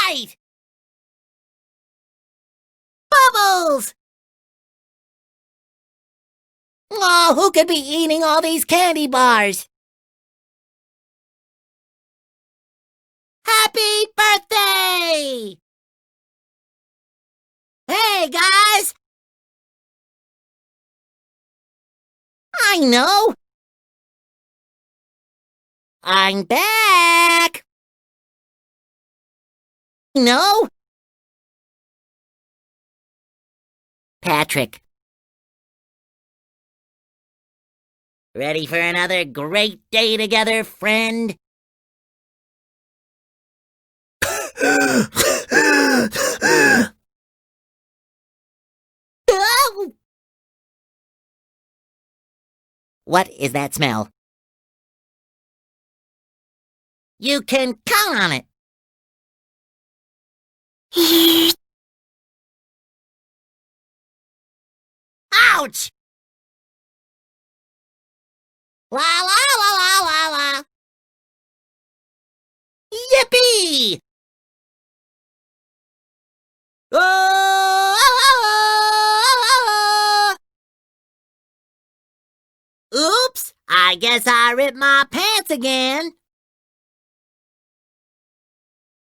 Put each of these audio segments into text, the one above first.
right! Bubbles! Oh, who could be eating all these candy bars? Happy birthday! Hey, guys! I know! I'm back! No? Patrick. Ready for another great day together, friend? Oh! What is that smell? You can count on it. Ouch! La la la la la la. Yippee! Oh! Oops! I guess I ripped my pants again.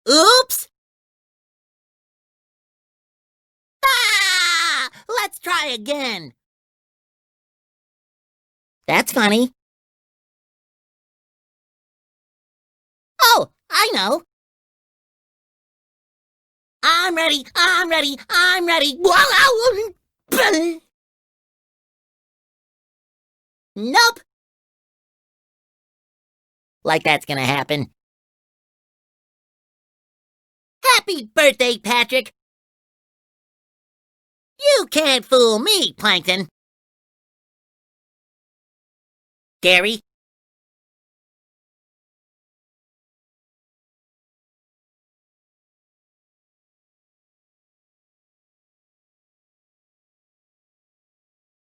Oops! Ah! Let's try again. That's funny. Oh, I know. I'm ready, I'm ready, I'm ready. Nope. Like that's gonna happen. Happy birthday, Patrick. You can't fool me, Plankton. Gary?